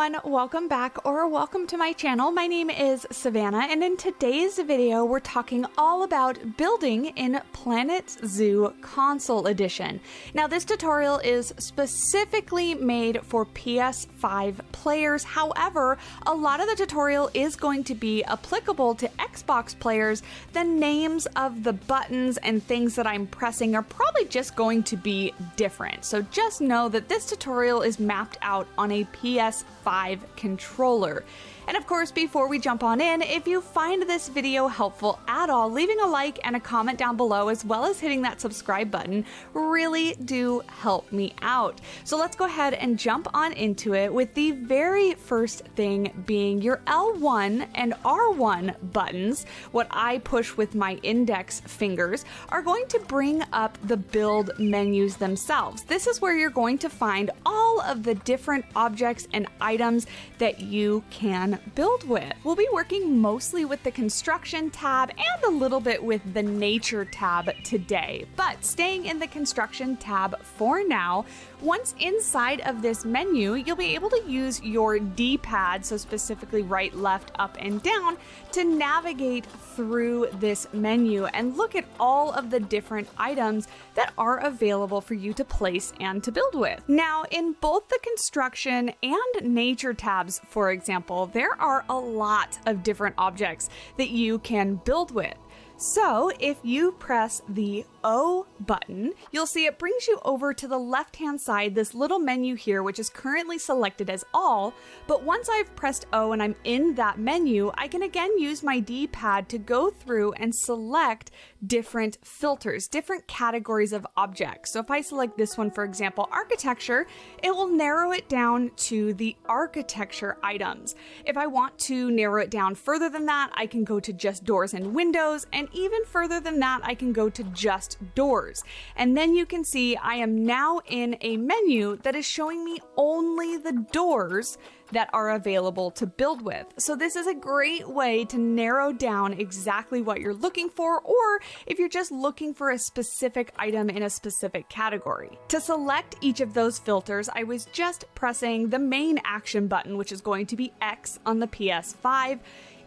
everyone, welcome back or welcome to my channel. My name is Savannah, and in today's video we're talking all about building in Planet Zoo Console Edition. Now this tutorial is specifically made for PS5 players. However, a lot of the tutorial is going to be applicable to Xbox players. The names of the buttons and things that I'm pressing are probably just going to be different. So just know that this tutorial is mapped out on a PS5 controller. And of course, before we jump on in, if you find this video helpful at all, leaving a like and a comment down below, as well as hitting that subscribe button, really do help me out. So let's go ahead and jump on into it, with the very first thing being your L1 and R1 buttons. What I push with my index fingers are going to bring up the build menus themselves. This is where you're going to find all of the different objects and items that you can build with. We'll be working mostly with the construction tab and a little bit with the nature tab today, but staying in the construction tab for now. Once inside of this menu, you'll be able to use your D-pad, so specifically right, left, up, and down, to navigate through this menu and look at all of the different items that are available for you to place and to build with. Now, in both the construction and nature tabs, for example, there are a lot of different objects that you can build with. So if you press the O button, you'll see it brings you over to the left-hand side, this little menu here, which is currently selected as all. But once I've pressed O and I'm in that menu, I can again use my D-pad to go through and select different filters, different categories of objects. So if I select this one, for example, architecture, it will narrow it down to the architecture items. If I want to narrow it down further than that, I can go to just doors and windows, and even further than that, I can go to just doors. And then you can see I am now in a menu that is showing me only the doors that are available to build with. So this is a great way to narrow down exactly what you're looking for, or if you're just looking for a specific item in a specific category. To select each of those filters, I was just pressing the main action button, which is going to be X on the PS5.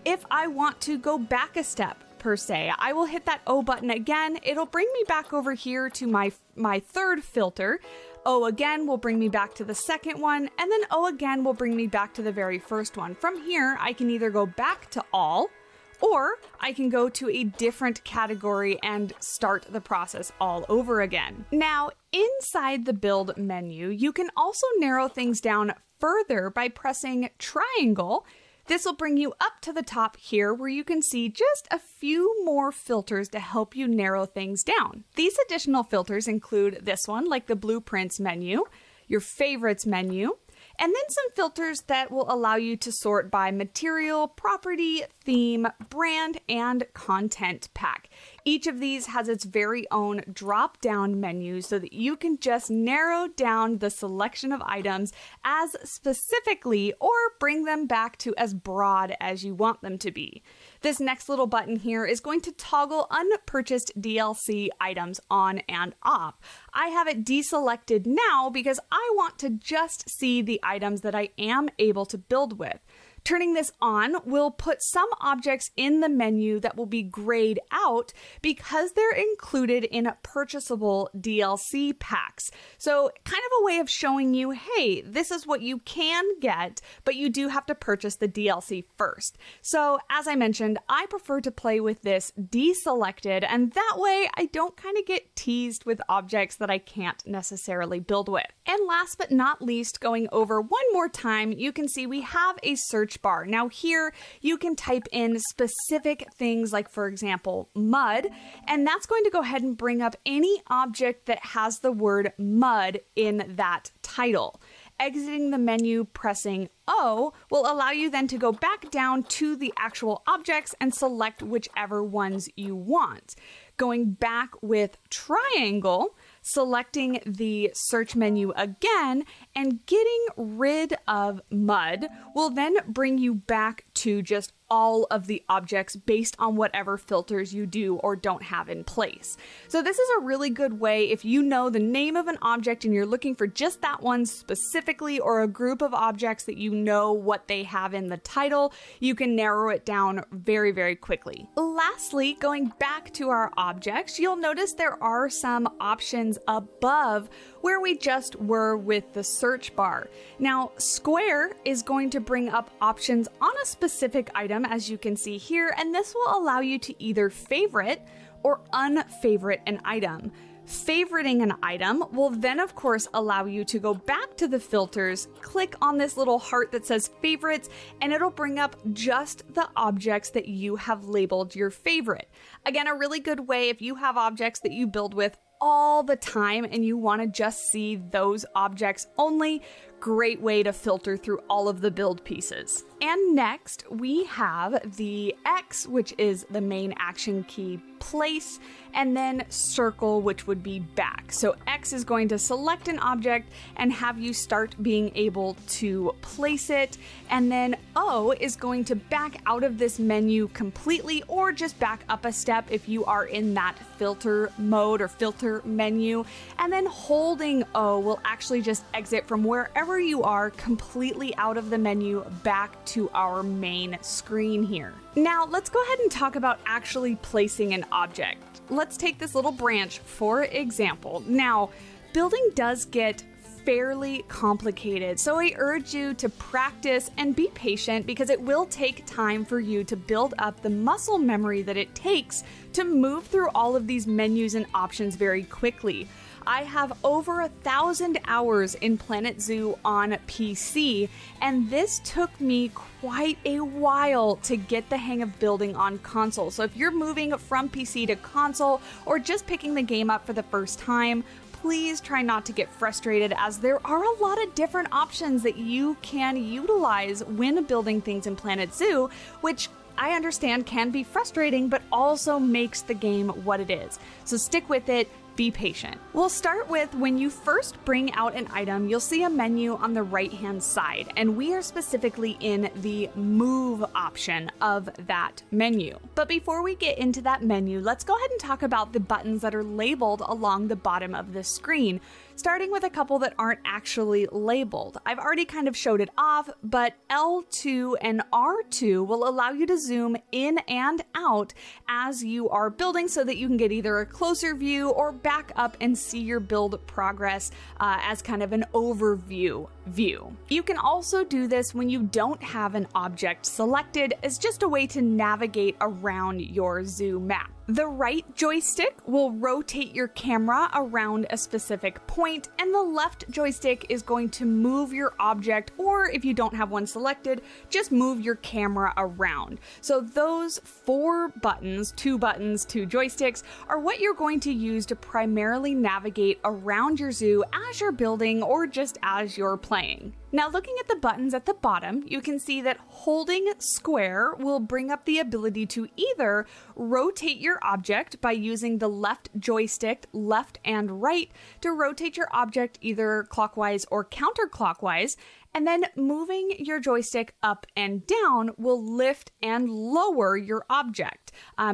If I want to go back a step, per se, I will hit that O button again. It'll bring me back over here to my third filter. O again will bring me back to the second one, and then O again will bring me back to the very first one. From here, I can either go back to all, or I can go to a different category and start the process all over again. Now, inside the build menu, you can also narrow things down further by pressing triangle. This will bring you up to the top here, where you can see just a few more filters to help you narrow things down. These additional filters include this one, like the blueprints menu, your favorites menu, and then some filters that will allow you to sort by material, property, theme, brand, and content pack. Each of these has its very own drop-down menu so that you can just narrow down the selection of items as specifically, or bring them back to as broad as you want them to be. This next little button here is going to toggle unpurchased DLC items on and off. I have it deselected now because I want to just see the items that I am able to build with. Turning this on will put some objects in the menu that will be grayed out because they're included in purchasable DLC packs. So kind of a way of showing you, hey, this is what you can get, but you do have to purchase the DLC first. So as I mentioned, I prefer to play with this deselected, and that way I don't kind of get teased with objects that I can't necessarily build with. And last but not least, going over one more time, you can see we have a search bar. Now here you can type in specific things like, for example, mud, and that's going to go ahead and bring up any object that has the word mud in that title. Exiting the menu, pressing O, will allow you then to go back down to the actual objects and select whichever ones you want. Going back with triangle, selecting the search menu again, and getting rid of mud will then bring you back to just all of the objects based on whatever filters you do or don't have in place. So this is a really good way if you know the name of an object and you're looking for just that one specifically, or a group of objects that you know what they have in the title, you can narrow it down very, very quickly. Lastly, going back to our objects, you'll notice there are some options above where we just were with the search bar. Now, square is going to bring up options on a specific item, as you can see here, and this will allow you to either favorite or unfavorite an item. Favoriting an item will then, of course, allow you to go back to the filters, click on this little heart that says favorites, and it'll bring up just the objects that you have labeled your favorite. Again, a really good way if you have objects that you build with all the time and you want to just see those objects only. Great way to filter through all of the build pieces. And next we have the X, which is the main action key, place, and then circle, which would be back. So X is going to select an object and have you start being able to place it, and then O is going to back out of this menu completely, or just back up a step if you are in that filter mode or filter menu, and then holding O will actually just exit from wherever you are completely out of the menu back to our main screen here. Now let's go ahead and talk about actually placing an object. Let's take this little branch for example. Now, building does get fairly complicated, so I urge you to practice and be patient, because it will take time for you to build up the muscle memory that it takes to move through all of these menus and options very quickly. I have over 1,000 hours in Planet Zoo on PC, and this took me quite a while to get the hang of building on console. So if you're moving from PC to console or just picking the game up for the first time, please try not to get frustrated, as there are a lot of different options that you can utilize when building things in Planet Zoo, which I understand can be frustrating, but also makes the game what it is. So stick with it. Be patient. We'll start with when you first bring out an item, you'll see a menu on the right-hand side, and we are specifically in the move option of that menu. But before we get into that menu, let's go ahead and talk about the buttons that are labeled along the bottom of the screen, starting with a couple that aren't actually labeled. I've already kind of showed it off, but L2 and R2 will allow you to zoom in and out as you are building, so that you can get either a closer view or back up and see your build progress as kind of an overview view. You can also do this when you don't have an object selected, as just a way to navigate around your zoo map. The right joystick will rotate your camera around a specific point, and the left joystick is going to move your object, or if you don't have one selected, just move your camera around. So those four buttons, two joysticks, are what you're going to use to primarily navigate around your zoo as you're building or just as you're playing. Now, looking at the buttons at the bottom, you can see that holding square will bring up the ability to either rotate your object by using the left joystick, left and right, to rotate your object either clockwise or counterclockwise, and then moving your joystick up and down will lift and lower your object.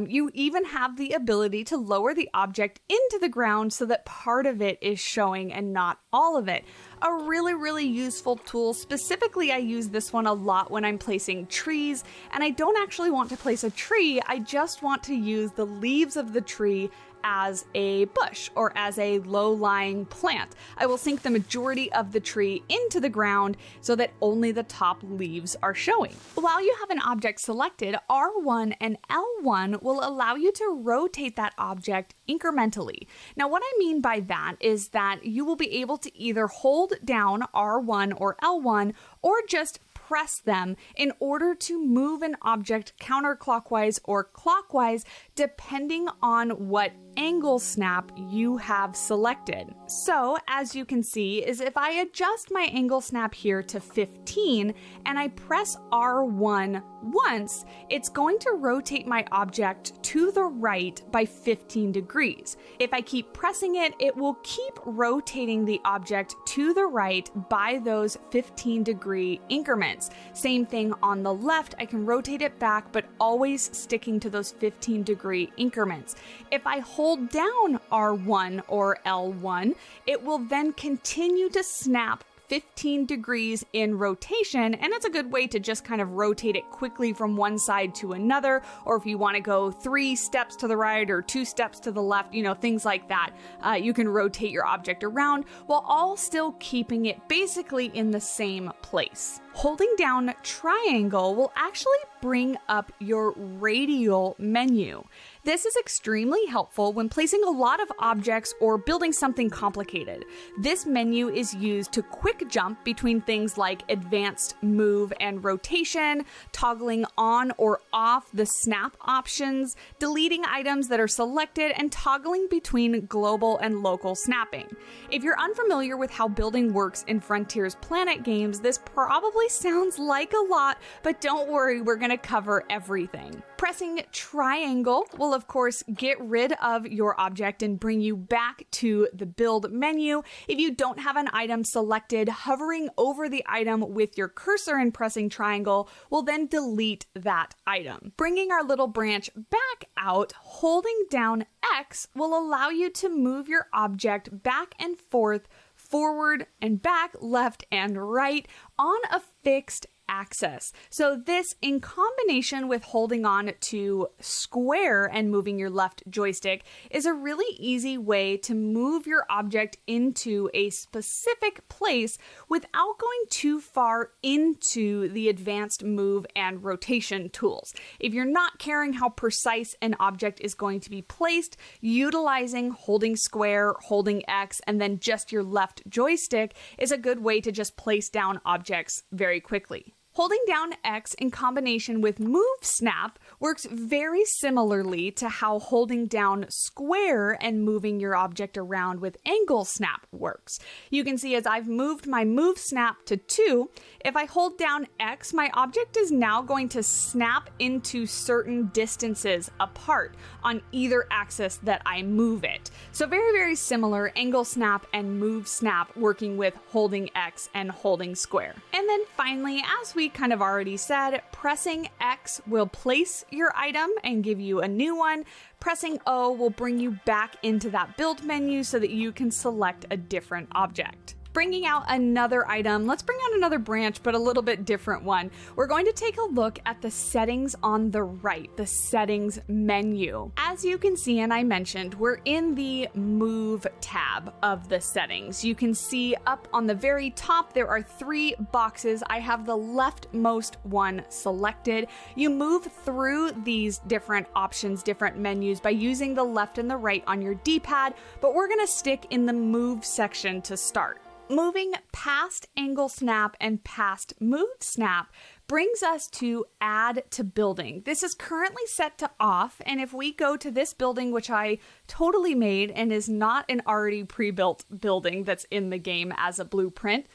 You even have the ability to lower the object into the ground so that part of it is showing and not all of it. A really, really useful tool. Specifically, I use this one a lot when I'm placing trees, and I don't actually want to place a tree, I just want to use the leaves of the tree as a bush or as a low-lying plant. I will sink the majority of the tree into the ground so that only the top leaves are showing. While you have an object selected, R1 and L1 will allow you to rotate that object incrementally. Now, what I mean by that is that you will be able to either hold down R1 or L1 or just press them in order to move an object counterclockwise or clockwise, depending on what angle snap you have selected. So as you can see is if I adjust my angle snap here to 15 and I press R1 once, it's going to rotate my object to the right by 15 degrees. If I keep pressing it, it will keep rotating the object to the right by those 15-degree increments. Same thing on the left, I can rotate it back, but always sticking to those 15-degree increments. If I hold down R1 or L1, it will then continue to snap 15 degrees in rotation, and it's a good way to just kind of rotate it quickly from one side to another, or if you want to go 3 steps to the right or 2 steps to the left, you know, things like that. You can rotate your object around while all still keeping it basically in the same place. Holding down triangle will actually bring up your radial menu. This is extremely helpful when placing a lot of objects or building something complicated. This menu is used to quick jump between things like advanced move and rotation, toggling on or off the snap options, deleting items that are selected, and toggling between global and local snapping. If you're unfamiliar with how building works in Frontier's Planet games, this probably sounds like a lot, but don't worry, we're going to cover everything. Pressing triangle will of course get rid of your object and bring you back to the build menu. If you don't have an item selected, hovering over the item with your cursor and pressing triangle will then delete that item. Bringing our little branch back out, holding down X will allow you to move your object back and forth, forward and back, left and right on a fixed axis. So this, in combination with holding on to square and moving your left joystick, is a really easy way to move your object into a specific place without going too far into the advanced move and rotation tools. If you're not caring how precise an object is going to be placed, utilizing holding square, holding X, and then just your left joystick is a good way to just place down objects very quickly. Holding down X in combination with Move Snap works very similarly to how holding down square and moving your object around with Angle Snap works. You can see as I've moved my Move Snap to 2, if I hold down X, my object is now going to snap into certain distances apart on either axis that I move it. So very, very similar, Angle Snap and Move Snap working with holding X and holding square. And then finally, as we kind of already said, pressing X will place your item and give you a new one. Pressing O will bring you back into that build menu so that you can select a different object. Bringing out another item, let's bring out another branch, but a little bit different one. We're going to take a look at the settings on the right, the settings menu. As you can see, and I mentioned, we're in the Move tab of the settings. You can see up on the very top, there are 3 boxes. I have the leftmost one selected. You move through these different options, different menus by using the left and the right on your D-pad, but we're gonna stick in the Move section to start. Moving past Angle Snap and past Move Snap brings us to Add to Building. This is currently set to off, and if we go to this building, which I totally made and is not an already pre-built building that's in the game as a blueprint,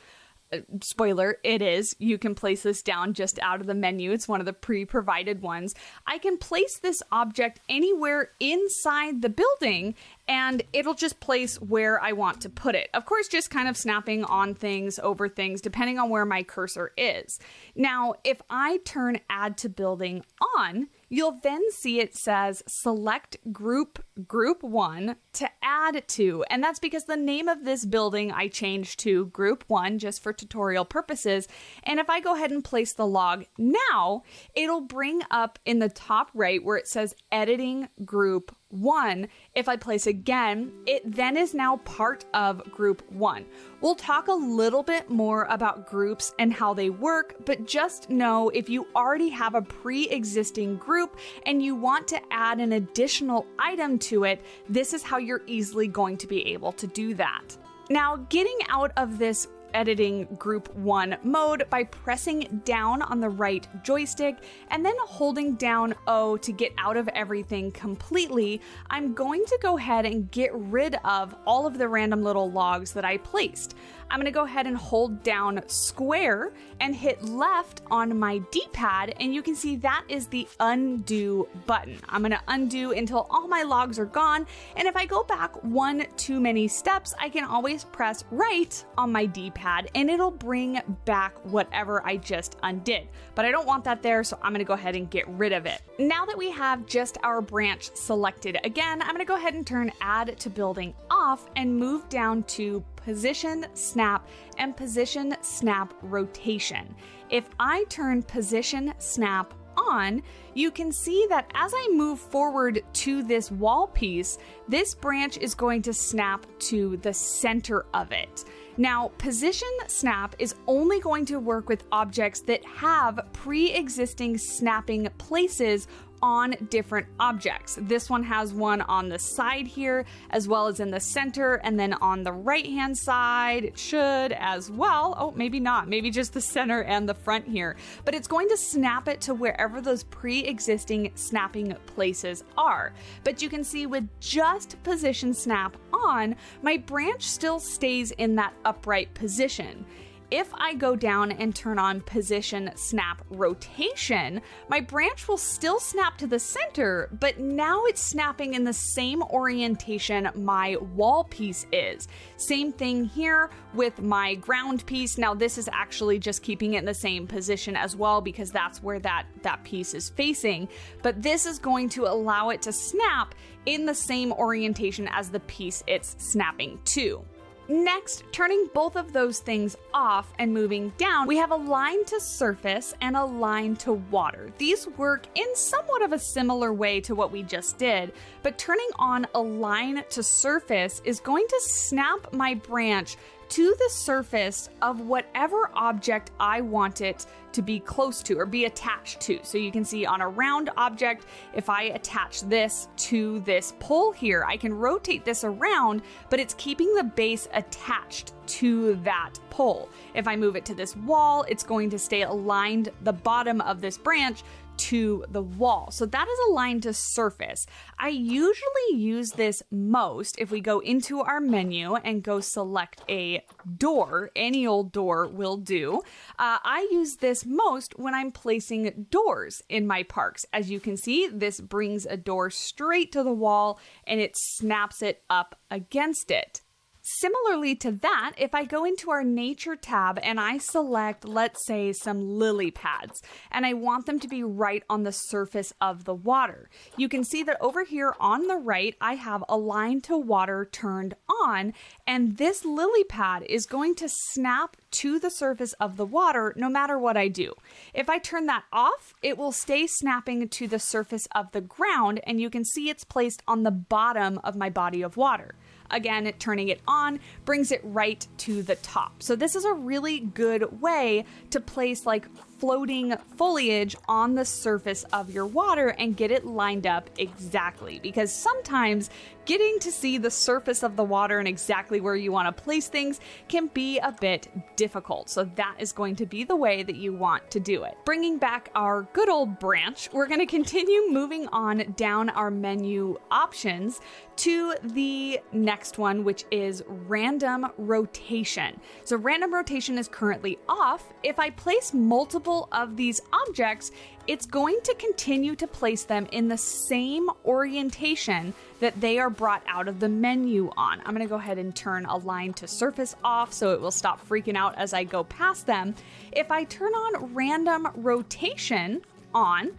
spoiler, it is. You can place this down just out of the menu. It's one of the pre-provided ones. I can place this object anywhere inside the building and it'll just place where I want to put it. Of course, just kind of snapping on things, over things, depending on where my cursor is. Now, if I turn Add to Building on, you'll then see it says select group 1 to add to, and that's because the name of this building I changed to group 1 just for tutorial purposes. And if I go ahead and place the log now, it'll bring up in the top right where it says editing group 1. If I place again, it then is now part of group 1. We'll talk a little bit more about groups and how they work, but just know if you already have a pre-existing group and you want to add an additional item to it, this is how you're easily going to be able to do that. Now, getting out of this editing group 1 mode by pressing down on the right joystick and then holding down O to get out of everything completely, I'm going to go ahead and get rid of all of the random little logs that I placed. I'm going to go ahead and hold down square and hit left on my D-pad, and you can see that is the undo button. I'm going to undo until all my logs are gone, and if I go back one too many steps, I can always press right on my D-pad and it'll bring back whatever I just undid. But I don't want that there, so I'm going to go ahead and get rid of it. Now that we have just our branch selected again, I'm going to go ahead and turn Add to Building off and move down to Position Snap and Position Snap Rotation. If I turn Position Snap on, you can see that as I move forward to this wall piece, this branch is going to snap to the center of it. Now, Position Snap is only going to work with objects that have pre-existing snapping places on different objects. This one has one on the side here, as well as in the center, and then on the right-hand side, it should as well. Oh, maybe not. Maybe just the center and the front here. But it's going to snap it to wherever those pre-existing snapping places are. But you can see with just Position Snap on, my branch still stays in that upright position. If I go down and turn on Position Snap Rotation, my branch will still snap to the center, but now it's snapping in the same orientation my wall piece is. Same thing here with my ground piece. Now this is actually just keeping it in the same position as well because that's where that piece is facing, but this is going to allow it to snap in the same orientation as the piece it's snapping to. Next, turning both of those things off and moving down, we have Align to Surface and Align to Water. These work in somewhat of a similar way to what we just did, but turning on Align to Surface is going to snap my branch to the surface of whatever object I want it to be close to or be attached to. So you can see on a round object, if I attach this to this pole here, I can rotate this around, but it's keeping the base attached to that pole. If I move it to this wall, it's going to stay aligned, the bottom of this branch, to the wall. So that is Align to Surface. I usually use this most if we go into our menu and go select a door. Any old door will do. I use this most when I'm placing doors in my parks. As you can see, this brings a door straight to the wall and it snaps it up against it. Similarly to that, if I go into our Nature tab and I select, let's say, some lily pads, and I want them to be right on the surface of the water, you can see that over here on the right, I have Align to Water turned on, and this lily pad is going to snap to the surface of the water no matter what I do. If I turn that off, it will stay snapping to the surface of the ground, and you can see it's placed on the bottom of my body of water. Again, turning it on brings it right to the top. So this is a really good way to place like floating foliage on the surface of your water and get it lined up exactly, because sometimes getting to see the surface of the water and exactly where you want to place things can be a bit difficult. So that is going to be the way that you want to do it. Bringing back our good old branch, we're going to continue moving on down our menu options to the next one, which is Random Rotation. So Random Rotation is currently off. If I place multiple of these objects, it's going to continue to place them in the same orientation that they are brought out of the menu on. I'm going to go ahead and turn Align to Surface off so it will stop freaking out as I go past them. If I turn on Random Rotation on,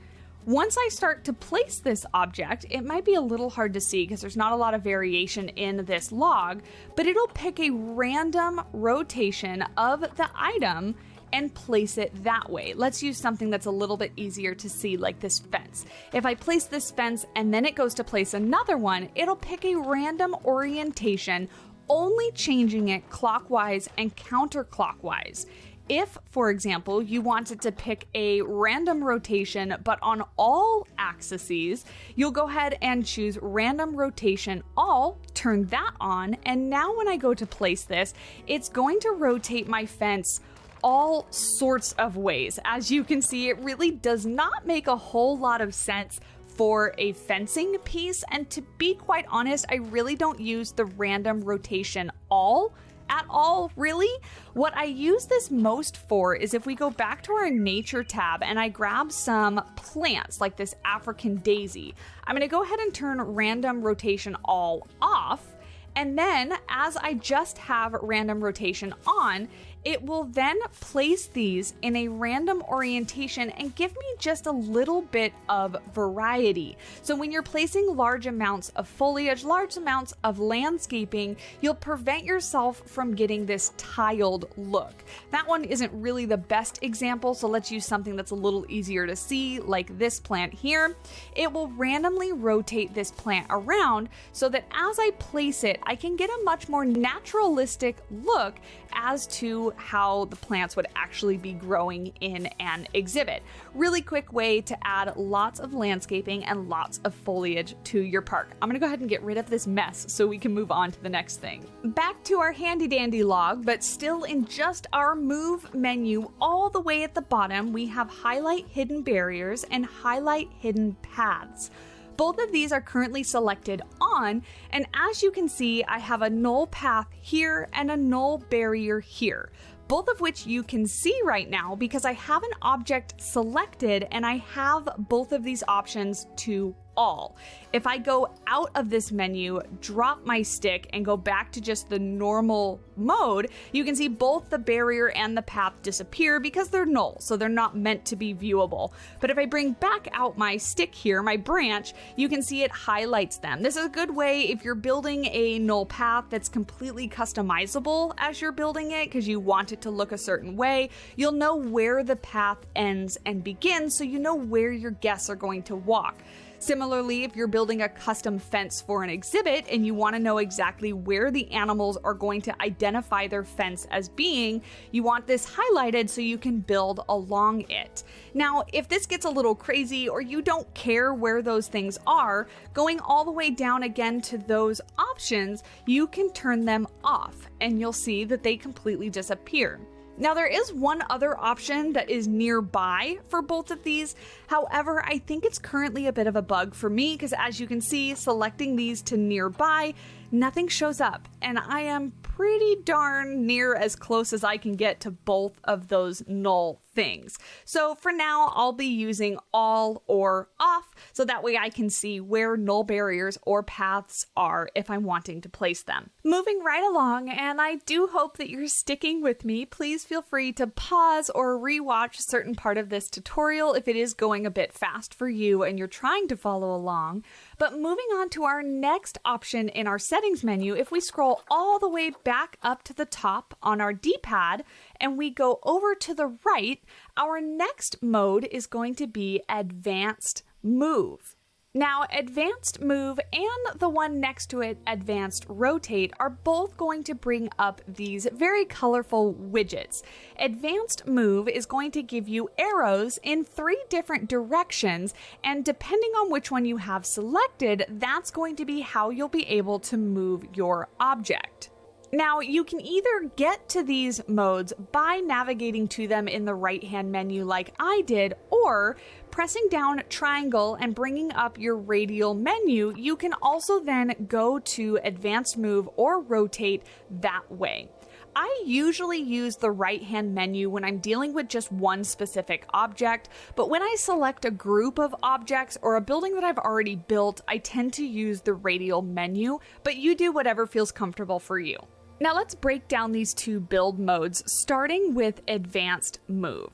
once I start to place this object, it might be a little hard to see because there's not a lot of variation in this log, but it'll pick a random rotation of the item and place it that way. Let's use something that's a little bit easier to see, like this fence. If I place this fence and then it goes to place another one, it'll pick a random orientation, only changing it clockwise and counterclockwise. If, for example, you wanted to pick a random rotation but on all axes, you'll go ahead and choose random rotation all, turn that on, and now when I go to place this, it's going to rotate my fence all sorts of ways. As you can see, it really does not make a whole lot of sense for a fencing piece, and to be quite honest, I really don't use the random rotation all at all, really. What I use this most for is if we go back to our nature tab and I grab some plants like this African daisy, I'm going to go ahead and turn random rotation all off. And then as I just have random rotation on, it will then place these in a random orientation and give me just a little bit of variety. So when you're placing large amounts of foliage, large amounts of landscaping, you'll prevent yourself from getting this tiled look. That one isn't really the best example, so let's use something that's a little easier to see, like this plant here. It will randomly rotate this plant around so that as I place it, I can get a much more naturalistic look as to how the plants would actually be growing in an exhibit. Really quick way to add lots of landscaping and lots of foliage to your park. I'm gonna go ahead and get rid of this mess so we can move on to the next thing. Back to our handy dandy log, but still in just our move menu, all the way at the bottom, we have highlight hidden barriers and highlight hidden paths. Both of these are currently selected on, and as you can see, I have a null path here and a null barrier here, both of which you can see right now because I have an object selected and I have both of these options to all. If I go out of this menu, drop my stick, and go back to just the normal mode, you can see both the barrier and the path disappear because they're null, so they're not meant to be viewable. But if I bring back out my stick here, my branch, you can see it highlights them. This is a good way if you're building a null path that's completely customizable as you're building it because you want it to look a certain way. You'll know where the path ends and begins, so you know where your guests are going to walk. Similarly, if you're building a custom fence for an exhibit and you want to know exactly where the animals are going to identify their fence as being, you want this highlighted so you can build along it. Now, if this gets a little crazy or you don't care where those things are, going all the way down again to those options, you can turn them off and you'll see that they completely disappear. Now, there is one other option that is nearby for both of these. However, I think it's currently a bit of a bug for me because as you can see, selecting these to nearby, nothing shows up, and I am pretty darn near as close as I can get to both of those null things. So for now, I'll be using all or off, so that way I can see where null barriers or paths are if I'm wanting to place them. Moving right along, and I do hope that you're sticking with me, please feel free to pause or rewatch a certain part of this tutorial if it is going a bit fast for you and you're trying to follow along. But moving on to our next option in our settings menu, if we scroll all the way back up to the top on our D-pad and we go over to the right, our next mode is going to be Advanced Move. Now, Advanced Move and the one next to it, Advanced Rotate, are both going to bring up these very colorful widgets. Advanced Move is going to give you arrows in 3 different directions, and depending on which one you have selected, that's going to be how you'll be able to move your object. Now, you can either get to these modes by navigating to them in the right-hand menu like I did, or pressing down triangle and bringing up your radial menu. You can also then go to Advanced Move or Rotate that way. I usually use the right-hand menu when I'm dealing with just one specific object, but when I select a group of objects or a building that I've already built, I tend to use the radial menu, but you do whatever feels comfortable for you. Now let's break down these 2 build modes, starting with Advanced Move.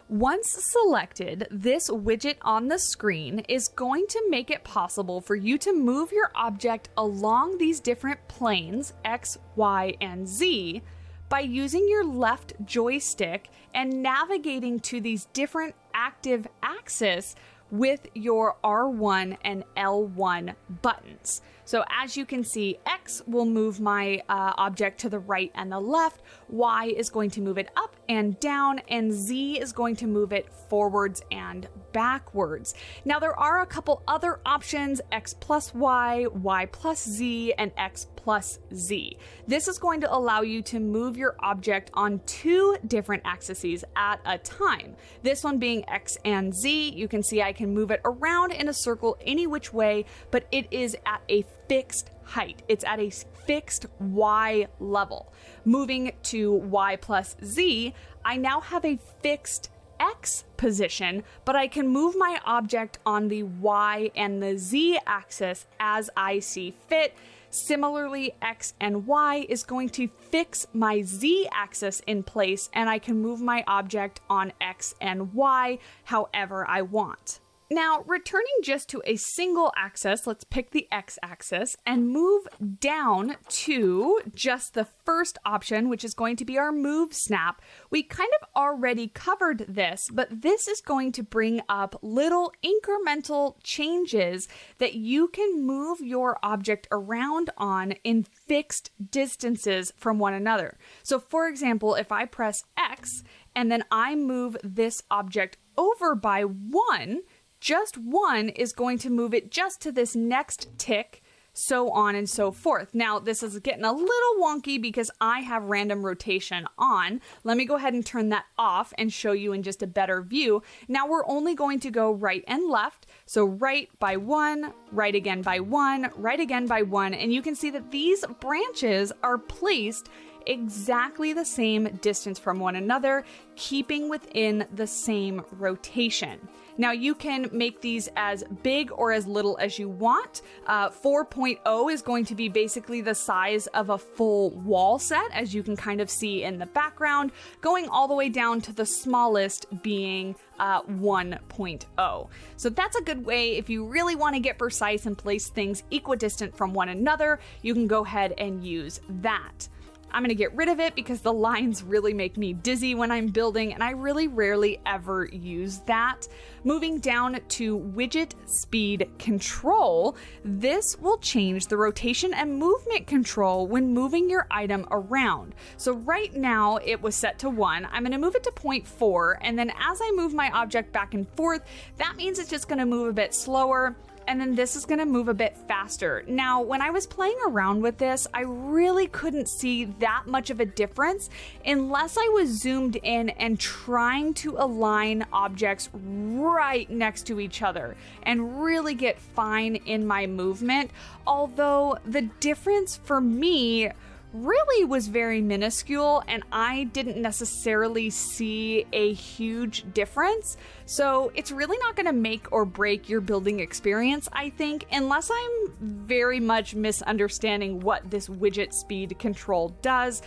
Once selected, this widget on the screen is going to make it possible for you to move your object along these different planes, X, Y, and Z, by using your left joystick and navigating to these different active axes with your R1 and L1 buttons. So as you can see, X will move my object to the right and the left, Y is going to move it up, and down, and Z is going to move it forwards and backwards. Now there are a couple other options, X plus Y, Y plus Z, and X plus Z. This is going to allow you to move your object on 2 different axes at a time. This one being X and Z, you can see I can move it around in a circle any which way, but it is at a fixed height. It's at a fixed Y level. Moving to Y plus Z, I now have a fixed X position, but I can move my object on the Y and the Z axis as I see fit. Similarly, X and Y is going to fix my Z axis in place, and I can move my object on X and Y however I want. Now, returning just to a single axis, let's pick the X axis and move down to just the first option, which is going to be our move snap. We kind of already covered this, but this is going to bring up little incremental changes that you can move your object around on in fixed distances from one another. So for example, if I press X and then I move this object over by 1, just 1 is going to move it just to this next tick, so on and so forth. Now, this is getting a little wonky because I have random rotation on. Let me go ahead and turn that off and show you in just a better view. Now we're only going to go right and left. So right by 1, right again by 1, right again by 1. And you can see that these branches are placed exactly the same distance from one another, keeping within the same rotation. Now you can make these as big or as little as you want. 4.0 is going to be basically the size of a full wall set, as you can kind of see in the background, going all the way down to the smallest being 1.0. So that's a good way if you really want to get precise and place things equidistant from one another, you can go ahead and use that. I'm going to get rid of it because the lines really make me dizzy when I'm building, and I really rarely ever use that. Moving down to widget speed control, this will change the rotation and movement control when moving your item around. So right now it was set to 1. I'm going to move it to 0.4, and then as I move my object back and forth, that means it's just going to move a bit slower. And then this is going to move a bit faster. Now, when I was playing around with this, I really couldn't see that much of a difference unless I was zoomed in and trying to align objects right next to each other and really get fine in my movement. Although the difference for me really was very minuscule and I didn't necessarily see a huge difference. So it's really not going to make or break your building experience, I think, unless I'm very much misunderstanding what this widget speed control does,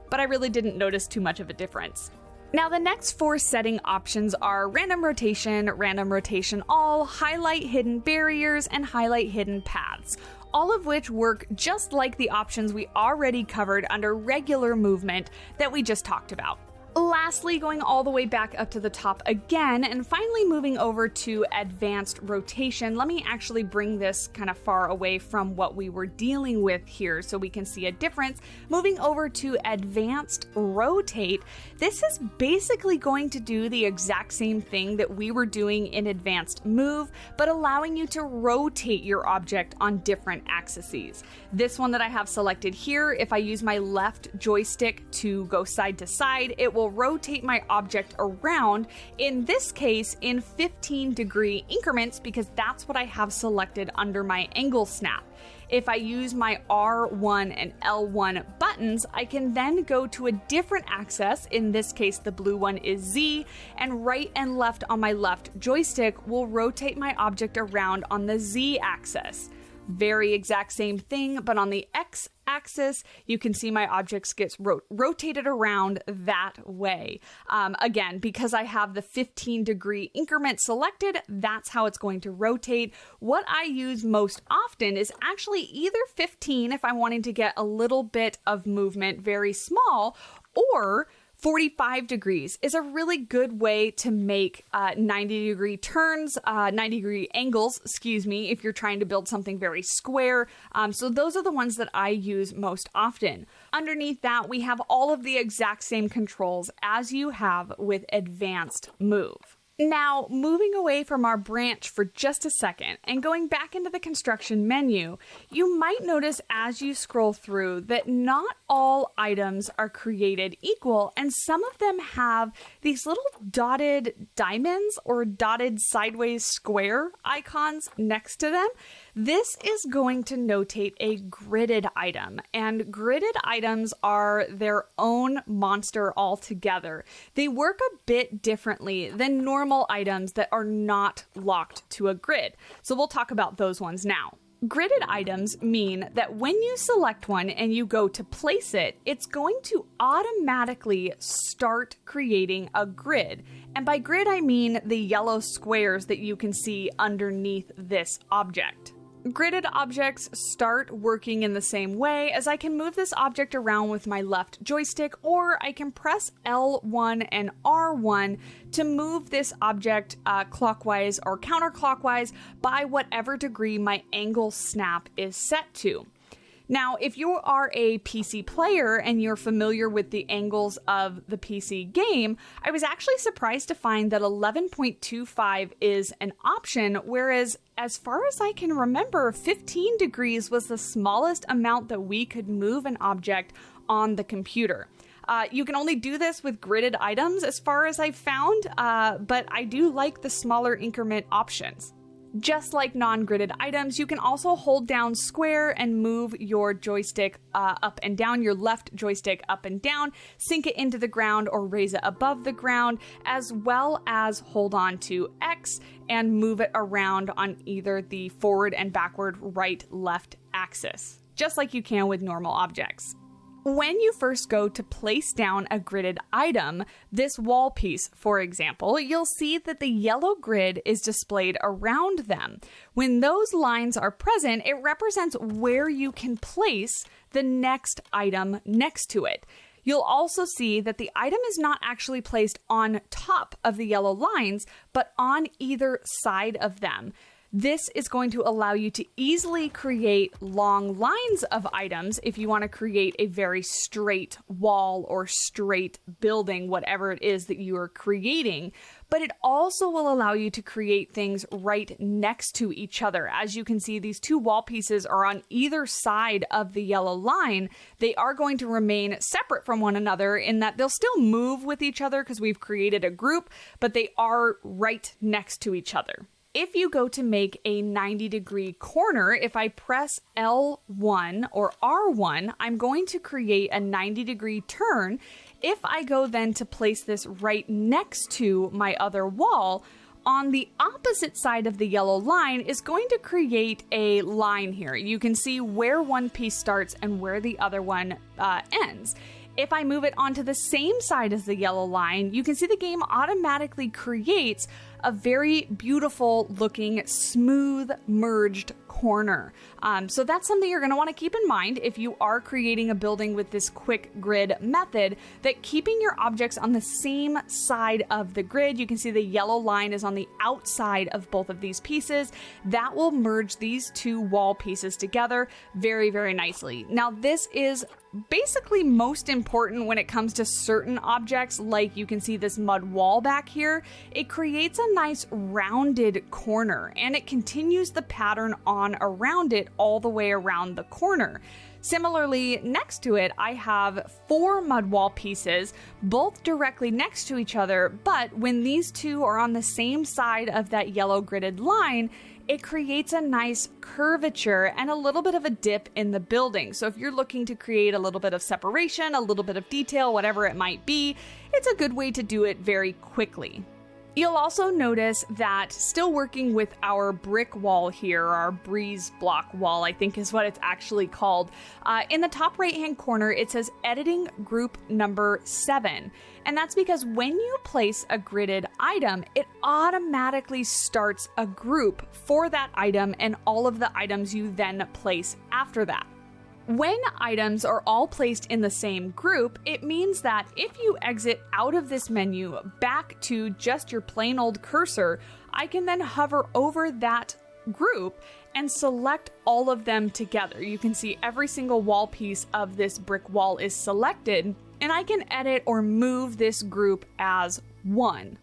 but I really didn't notice too much of a difference. Now the next 4 setting options are random rotation all, highlight hidden barriers, and highlight hidden paths, all of which work just like the options we already covered under regular movement that we just talked about. Lastly, going all the way back up to the top again, and finally moving over to advanced rotation. Let me actually bring this kind of far away from what we were dealing with here so we can see a difference. Moving over to advanced rotate, this is basically going to do the exact same thing that we were doing in advanced move, but allowing you to rotate your object on different axes. This one that I have selected here, if I use my left joystick to go side to side, it will rotate my object around, in this case in 15-degree increments, because that's what I have selected under my angle snap. If I use my R1 and L1 buttons, I can then go to a different axis, in this case the blue one is Z, and right and left on my left joystick will rotate my object around on the Z axis. Very exact same thing, but on the X axis, you can see my objects gets rotated around that way. Again, because I have the 15-degree increment selected, that's how it's going to rotate. What I use most often is actually either 15 if I'm wanting to get a little bit of movement very small, or 45 degrees is a really good way to make 90-degree turns, 90-degree angles, if you're trying to build something very square. So those are the ones that I use most often. Underneath that, we have all of the exact same controls as you have with Advanced Move. Now, moving away from our branch for just a second and going back into the construction menu, you might notice as you scroll through that not all items are created equal, and some of them have these little dotted diamonds or dotted sideways square icons next to them. This is going to notate a gridded item, and gridded items are their own monster altogether. They work a bit differently than normal items that are not locked to a grid. So we'll talk about those ones now. Gridded items mean that when you select one and you go to place it, it's going to automatically start creating a grid. And by grid, I mean the yellow squares that you can see underneath this object. Gridded objects start working in the same way as I can move this object around with my left joystick, or I can press L1 and R1 to move this object clockwise or counterclockwise by whatever degree my angle snap is set to. Now, if you are a PC player and you're familiar with the angles of the PC game, I was actually surprised to find that 11.25 is an option, whereas as far as I can remember, 15 degrees was the smallest amount that we could move an object on the computer. You can only do this with gridded items as far as I've found, but I do like the smaller increment options. Just like non-gridded items, you can also hold down square and move your joystick up and down, your left joystick up and down, sink it into the ground or raise it above the ground, as well as hold on to X and move it around on either the forward and backward, right, left axis, just like you can with normal objects. When you first go to place down a gridded item, this wall piece, for example, you'll see that the yellow grid is displayed around them. When those lines are present, it represents where you can place the next item next to it. You'll also see that the item is not actually placed on top of the yellow lines, but on either side of them. This is going to allow you to easily create long lines of items if you want to create a very straight wall or straight building, whatever it is that you are creating. But it also will allow you to create things right next to each other. As you can see, these two wall pieces are on either side of the yellow line. They are going to remain separate from one another in that they'll still move with each other because we've created a group, but they are right next to each other. If you go to make a 90-degree corner, if I press L1 or R1, I'm going to create a 90-degree turn. If I go then to place this right next to my other wall, on the opposite side of the yellow line is going to create a line here. You can see where one piece starts and where the other one ends. If I move it onto the same side as the yellow line, you can see the game automatically creates a very beautiful looking, smooth, merged corner. So that's something you're going to want to keep in mind if you are creating a building with this quick grid method, that keeping your objects on the same side of the grid, you can see the yellow line is on the outside of both of these pieces. That will merge these two wall pieces together very, very nicely. Now, this is basically most important when it comes to certain objects, like you can see this mud wall back here. It creates a nice rounded corner and it continues the pattern on around it all the way around the corner. Similarly, next to it, I have 4 mud wall pieces, both directly next to each other, but when these two are on the same side of that yellow gridded line, it creates a nice curvature and a little bit of a dip in the building. So if you're looking to create a little bit of separation, a little bit of detail, whatever it might be, it's a good way to do it very quickly. You'll also notice that still working with our brick wall here, our breeze block wall, I think is what it's actually called. In the top right-hand corner, it says editing group number 7. And that's because when you place a gridded item, it automatically starts a group for that item and all of the items you then place after that. When items are all placed in the same group, it means that if you exit out of this menu back to just your plain old cursor, I can then hover over that group and select all of them together. You can see every single wall piece of this brick wall is selected, and I can edit or move this group as one.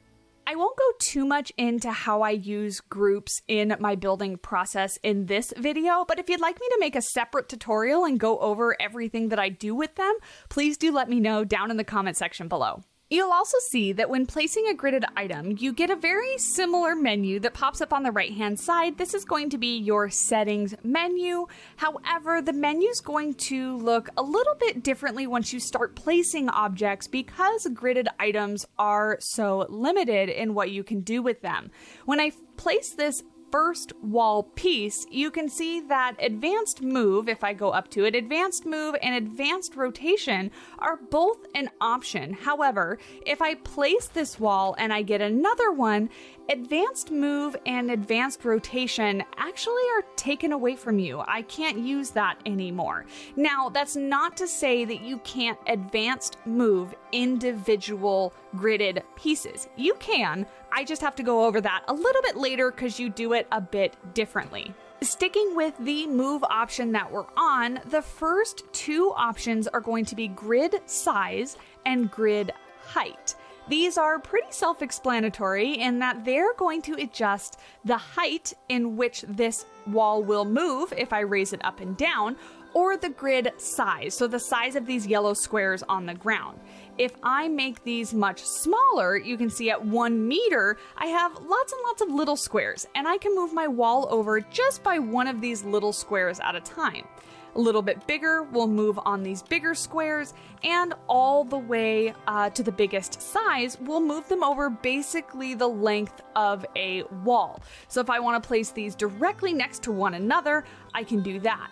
I won't go too much into how I use groups in my building process in this video, but if you'd like me to make a separate tutorial and go over everything that I do with them, please do let me know down in the comment section below. You'll also see that when placing a gridded item, you get a very similar menu that pops up on the right-hand side. This is going to be your settings menu. However, the menu is going to look a little bit differently once you start placing objects because gridded items are so limited in what you can do with them. When I place this first wall piece, you can see that advanced move, if I go up to it, advanced move and advanced rotation are both an option. However, if I place this wall and I get another one, advanced move and advanced rotation actually are taken away from you. I can't use that anymore. Now, that's not to say that you can't advanced move individual gridded pieces. You can. I just have to go over that a little bit later because you do it a bit differently. Sticking with the move option that we're on, the first two options are going to be grid size and grid height. These are pretty self-explanatory in that they're going to adjust the height in which this wall will move if I raise it up and down, or the grid size, so the size of these yellow squares on the ground. If I make these much smaller, you can see at 1 meter, I have lots and lots of little squares, and I can move my wall over just by one of these little squares at a time. A little bit bigger, we'll move on these bigger squares, and all the way to the biggest size, we'll move them over basically the length of a wall. So if I want to place these directly next to one another, I can do that.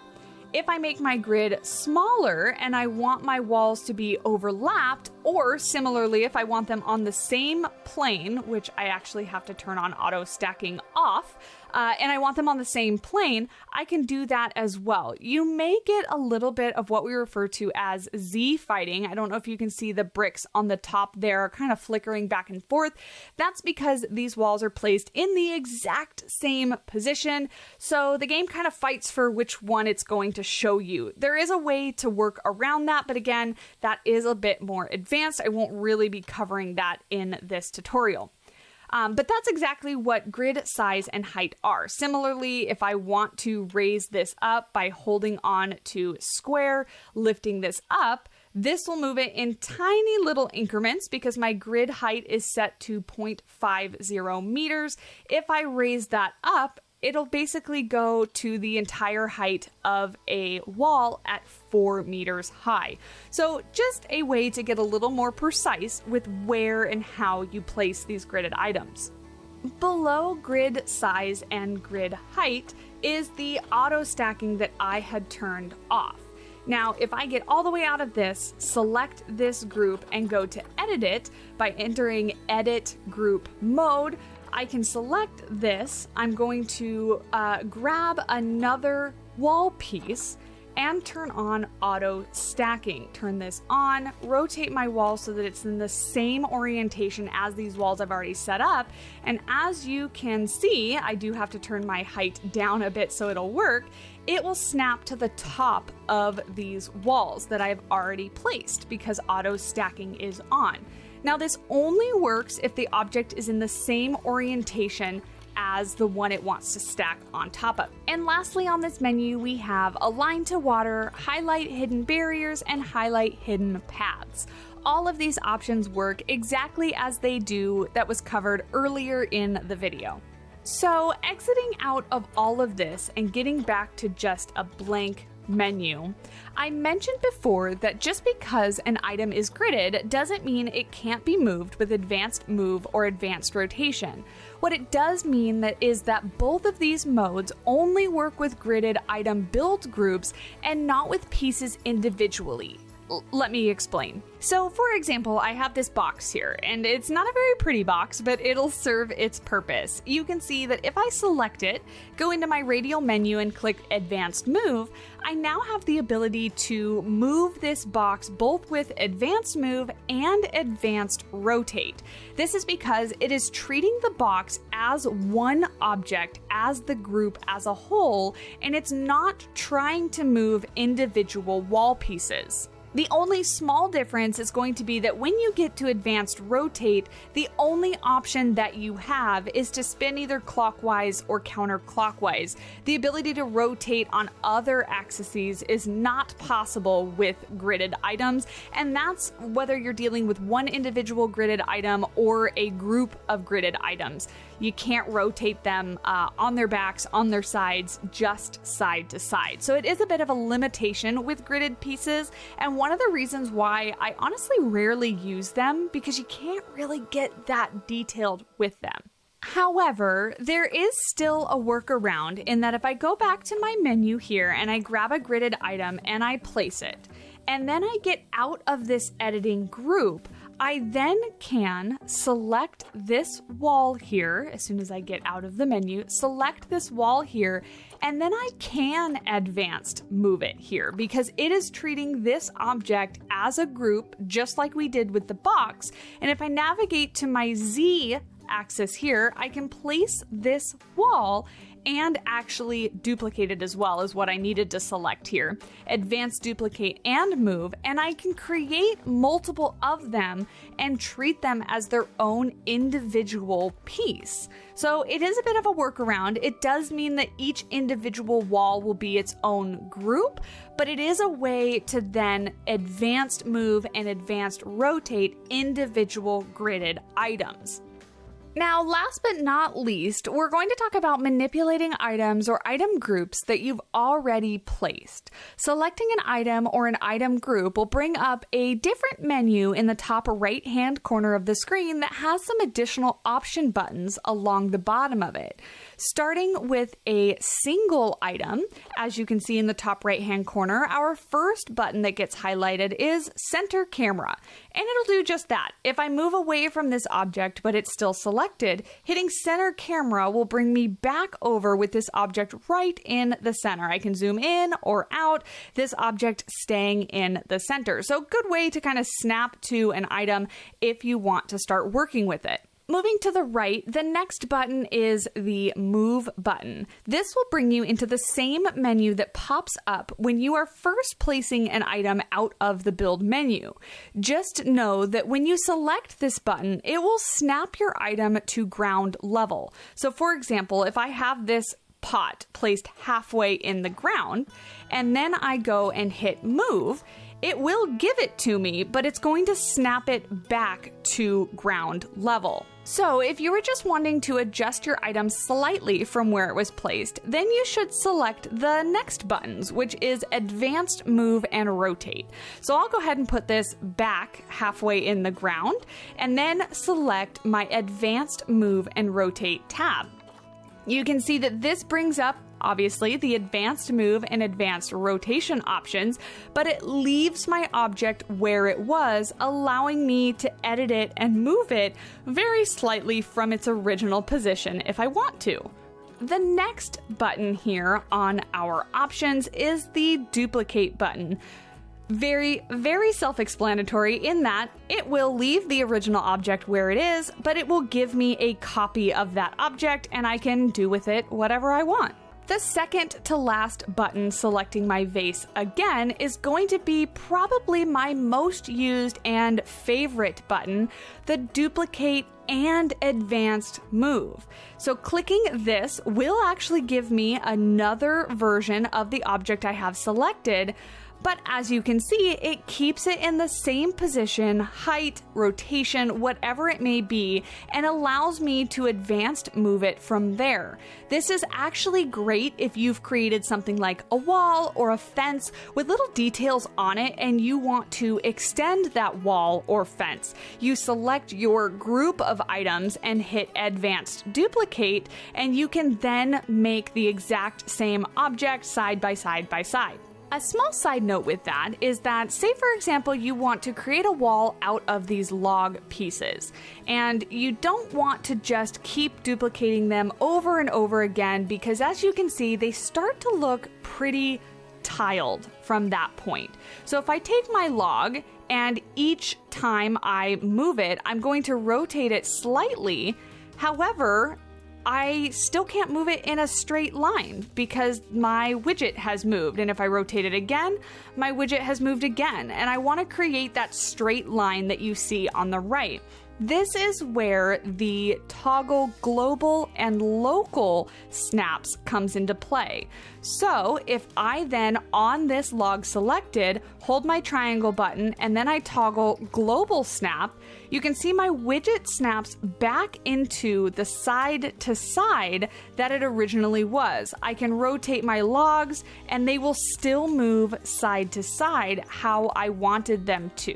If I make my grid smaller and I want my walls to be overlapped, or similarly, if I want them on the same plane, which I actually have to turn on auto stacking off, and I want them on the same plane, I can do that as well. You may get a little bit of what we refer to as Z fighting. I don't know if you can see the bricks on the top there kind of flickering back and forth. That's because these walls are placed in the exact same position, so the game kind of fights for which one it's going to show you. There is a way to work around that, but again, that is a bit more advanced. I won't really be covering that in this tutorial. But that's exactly what grid size and height are. Similarly, if I want to raise this up by holding on to square, lifting this up, this will move it in tiny little increments because my grid height is set to 0.50 meters. If I raise that up, it'll basically go to the entire height of a wall at 4 meters high. So just a way to get a little more precise with where and how you place these gridded items. Below grid size and grid height is the auto stacking that I had turned off. Now, if I get all the way out of this, select this group and go to edit it by entering edit group mode, I can select this. I'm going to grab another wall piece and turn on auto stacking. Turn this on, rotate my wall so that it's in the same orientation as these walls I've already set up. And as you can see, I do have to turn my height down a bit so it'll work. It will snap to the top of these walls that I've already placed because auto stacking is on. Now, this only works if the object is in the same orientation as the one it wants to stack on top of. And lastly on this menu, we have Align to Water, Highlight Hidden Barriers, and Highlight Hidden Paths. All of these options work exactly as they do that was covered earlier in the video. So exiting out of all of this and getting back to just a blank menu, I mentioned before that just because an item is gridded doesn't mean it can't be moved with advanced move or advanced rotation. What it does mean is that both of these modes only work with gridded item build groups and not with pieces individually. Let me explain. So for example, I have this box here, and it's not a very pretty box, but it'll serve its purpose. You can see that if I select it, go into my radial menu and click Advanced Move, I now have the ability to move this box both with Advanced Move and Advanced Rotate. This is because it is treating the box as one object, as the group as a whole, and it's not trying to move individual wall pieces. The only small difference is going to be that when you get to Advanced Rotate, the only option that you have is to spin either clockwise or counterclockwise. The ability to rotate on other axes is not possible with gridded items, and that's whether you're dealing with one individual gridded item or a group of gridded items. You can't rotate them on their backs, on their sides, just side to side. So it is a bit of a limitation with gridded pieces, and one of the reasons why I honestly rarely use them, because you can't really get that detailed with them. However, there is still a workaround in that if I go back to my menu here and I grab a gridded item and I place it, and then I get out of this editing group, I then can select this wall here as soon as I get out of the menu, select this wall here, and then I can advanced move it here because it is treating this object as a group just like we did with the box. And if I navigate to my Z axis here, I can place this wall and actually duplicate it as well as what I needed to select here. Advanced duplicate and move, and I can create multiple of them and treat them as their own individual piece. So it is a bit of a workaround. It does mean that each individual wall will be its own group, but it is a way to then advanced move and advanced rotate individual gridded items. Now, last but not least, we're going to talk about manipulating items or item groups that you've already placed. Selecting an item or an item group will bring up a different menu in the top right-hand corner of the screen that has some additional option buttons along the bottom of it. Starting with a single item, as you can see in the top right-hand corner, our first button that gets highlighted is Center Camera, and it'll do just that. If I move away from this object, but it's still selected, hitting Center Camera will bring me back over with this object right in the center. I can zoom in or out, this object staying in the center. So good way to kind of snap to an item if you want to start working with it. Moving to the right, the next button is the Move button. This will bring you into the same menu that pops up when you are first placing an item out of the build menu. Just know that when you select this button, it will snap your item to ground level. So for example, if I have this pot placed halfway in the ground, and then I go and hit Move, it will give it to me, but it's going to snap it back to ground level. So if you were just wanting to adjust your item slightly from where it was placed, then you should select the next buttons, which is Advanced Move and Rotate. So I'll go ahead and put this back halfway in the ground, and then select my Advanced Move and Rotate tab. You can see that this brings up obviously the advanced move and advanced rotation options, but it leaves my object where it was, allowing me to edit it and move it very slightly from its original position if I want to. The next button here on our options is the duplicate button. Very self-explanatory in that it will leave the original object where it is, but it will give me a copy of that object and I can do with it whatever I want. The second to last button selecting my vase again is going to be probably my most used and favorite button, the duplicate and advanced move. So clicking this will actually give me another version of the object I have selected, but as you can see, it keeps it in the same position, height, rotation, whatever it may be, and allows me to advanced move it from there. This is actually great if you've created something like a wall or a fence with little details on it and you want to extend that wall or fence. You select your group of items and hit Advanced Duplicate, and you can then make the exact same object side by side by side. A small side note with that is that, say for example, you want to create a wall out of these log pieces, and you don't want to just keep duplicating them over and over again, because as you can see, they start to look pretty tiled from that point. So if I take my log and each time I move it, I'm going to rotate it slightly. However, I still can't move it in a straight line because my widget has moved. And if I rotate it again, my widget has moved again. And I want to create that straight line that you see on the right. This is where the toggle global and local snaps comes into play. So if I then, on this log selected, hold my triangle button and then I toggle global snap, you can see my widget snaps back into the side to side that it originally was. I can rotate my logs and they will still move side to side how I wanted them to.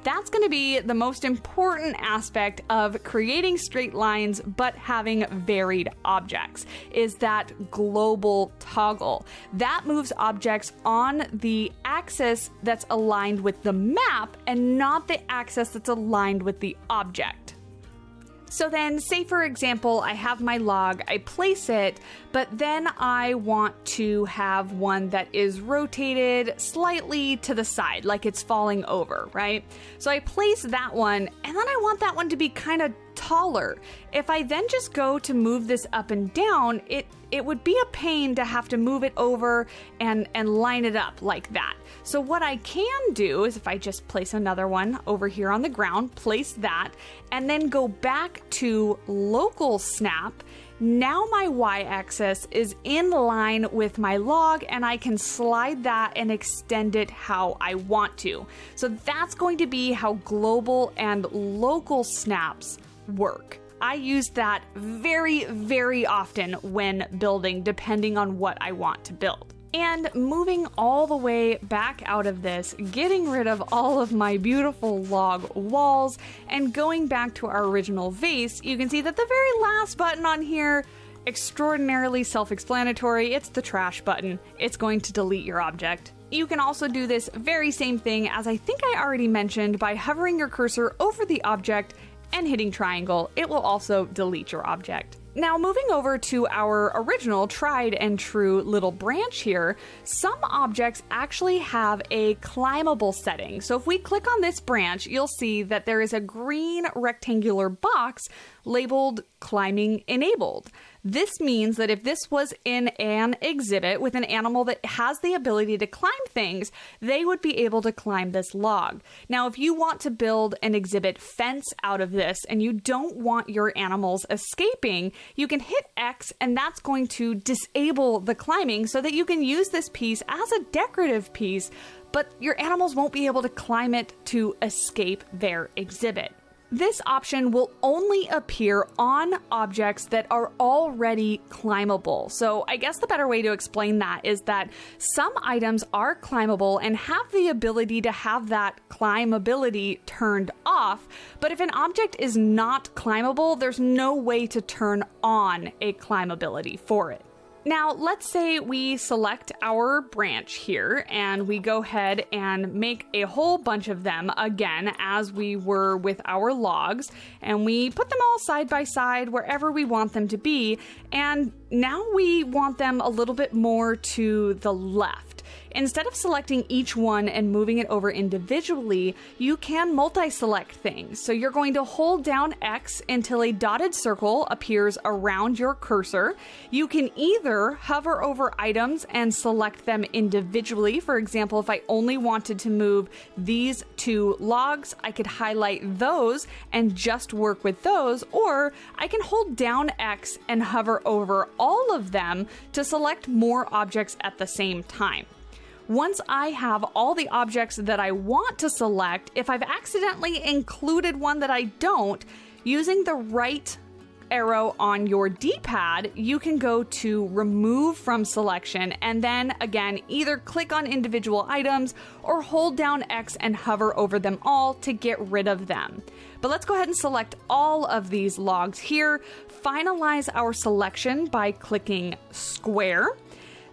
That's going to be the most important aspect of creating straight lines but having varied objects, is that global toggle. That moves objects on the axis that's aligned with the map and not the axis that's aligned with the object. So then, say for example, I have my log, I place it, but then I want to have one that is rotated slightly to the side, like it's falling over, right? So I place that one, and then I want that one to be kind of taller. If I then just go to move this up and down, it would be a pain to have to move it over and line it up like that. So what I can do is if I just place another one over here on the ground, place that, and then go back to local snap, now my y-axis is in line with my log and I can slide that and extend it how I want to. So that's going to be how global and local snaps work. I use that very, very often when building, depending on what I want to build. And moving all the way back out of this, getting rid of all of my beautiful log walls, and going back to our original vase, you can see that the very last button on here, extraordinarily self-explanatory, it's the trash button. It's going to delete your object. You can also do this very same thing, as I think I already mentioned, by hovering your cursor over the object and hitting triangle. It will also delete your object. Now, moving over to our original tried and true little branch here, some objects actually have a climbable setting. So if we click on this branch, you'll see that there is a green rectangular box labeled climbing enabled. This means that if this was in an exhibit with an animal that has the ability to climb things, they would be able to climb this log. Now, if you want to build an exhibit fence out of this and you don't want your animals escaping, you can hit X and that's going to disable the climbing so that you can use this piece as a decorative piece, but your animals won't be able to climb it to escape their exhibit. This option will only appear on objects that are already climbable. So I guess the better way to explain that is that some items are climbable and have the ability to have that climbability turned off, but if an object is not climbable, there's no way to turn on a climbability for it. Now, let's say we select our branch here and we go ahead and make a whole bunch of them again as we were with our logs, and we put them all side by side wherever we want them to be, and now we want them a little bit more to the left. Instead of selecting each one and moving it over individually, you can multi-select things. So you're going to hold down X until a dotted circle appears around your cursor. You can either hover over items and select them individually. For example, if I only wanted to move these two logs, I could highlight those and just work with those, or I can hold down X and hover over all of them to select more objects at the same time. Once I have all the objects that I want to select, if I've accidentally included one that I don't, using the right arrow on your D-pad, you can go to remove from selection and then again either click on individual items or hold down X and hover over them all to get rid of them. But let's go ahead and select all of these logs here, finalize our selection by clicking square.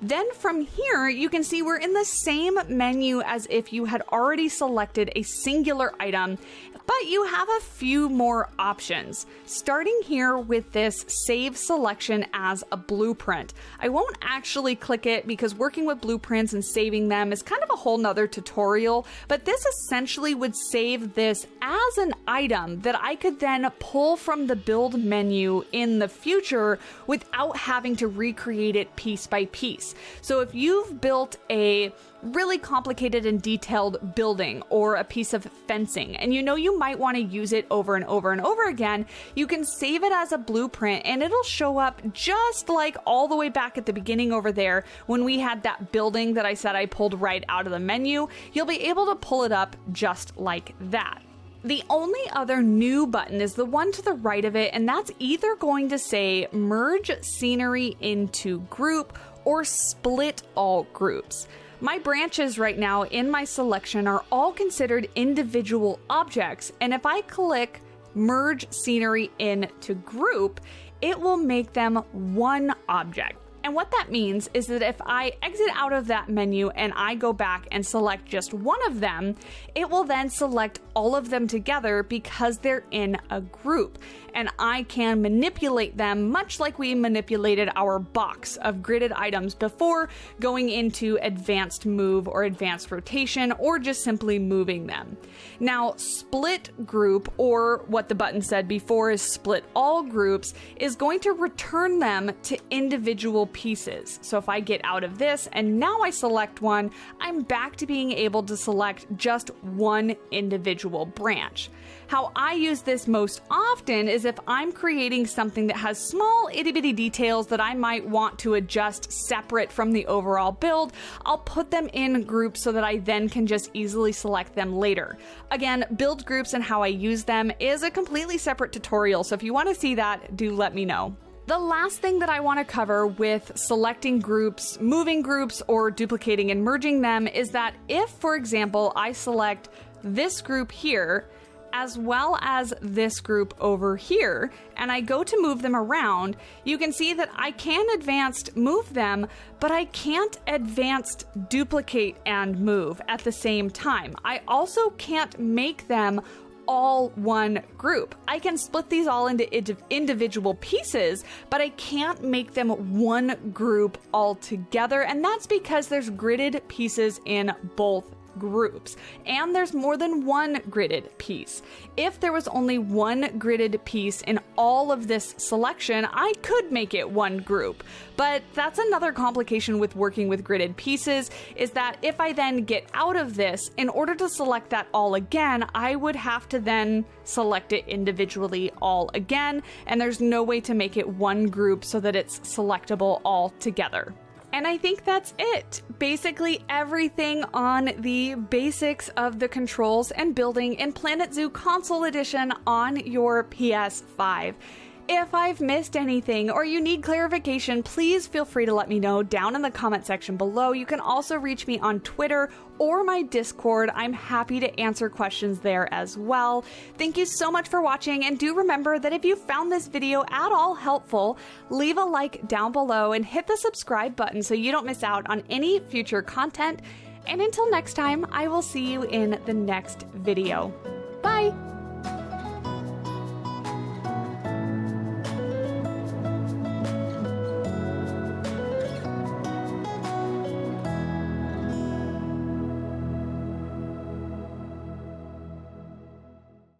Then from here, you can see we're in the same menu as if you had already selected a singular item, but you have a few more options. Starting here with this save selection as a blueprint. I won't actually click it because working with blueprints and saving them is kind of a whole nother tutorial, but this essentially would save this as an item that I could then pull from the build menu in the future without having to recreate it piece by piece. So if you've built a really complicated and detailed building or a piece of fencing, and you know you might want to use it over and over and over again, you can save it as a blueprint and it'll show up just like all the way back at the beginning over there when we had that building that I said I pulled right out of the menu. You'll be able to pull it up just like that. The only other new button is the one to the right of it, and that's either going to say merge scenery into group or split all groups. My branches right now in my selection are all considered individual objects, and if I click merge scenery into group, it will make them one object. And what that means is that if I exit out of that menu and I go back and select just one of them, it will then select all of them together because they're in a group. And I can manipulate them much like we manipulated our box of gridded items before, going into advanced move or advanced rotation or just simply moving them. Now, split group, or what the button said before is split all groups, is going to return them to individual pieces. So if I get out of this and now I select one, I'm back to being able to select just one individual branch. How I use this most often is if I'm creating something that has small itty bitty details that I might want to adjust separate from the overall build, I'll put them in groups so that I then can just easily select them later. Again, build groups and how I use them is a completely separate tutorial, so if you want to see that, do let me know. The last thing that I want to cover with selecting groups, moving groups, or duplicating and merging them is that if, for example, I select this group here, as well as this group over here, and I go to move them around, you can see that I can advanced move them, but I can't advanced duplicate and move at the same time. I also can't make them all one group. I can split these all into individual pieces, but I can't make them one group all together, and that's because there's gridded pieces in both groups, and there's more than one gridded piece. If there was only one gridded piece in all of this selection, I could make it one group, but that's another complication with working with gridded pieces, is that if I then get out of this, in order to select that all again, I would have to then select it individually all again, and there's no way to make it one group so that it's selectable all together. And I think that's it. Basically everything on the basics of the controls and building in Planet Zoo Console Edition on your PS5. If I've missed anything or you need clarification, please feel free to let me know down in the comment section below. You can also reach me on Twitter or my Discord. I'm happy to answer questions there as well. Thank you so much for watching, and do remember that if you found this video at all helpful, leave a like down below and hit the subscribe button so you don't miss out on any future content. And until next time, I will see you in the next video. Bye!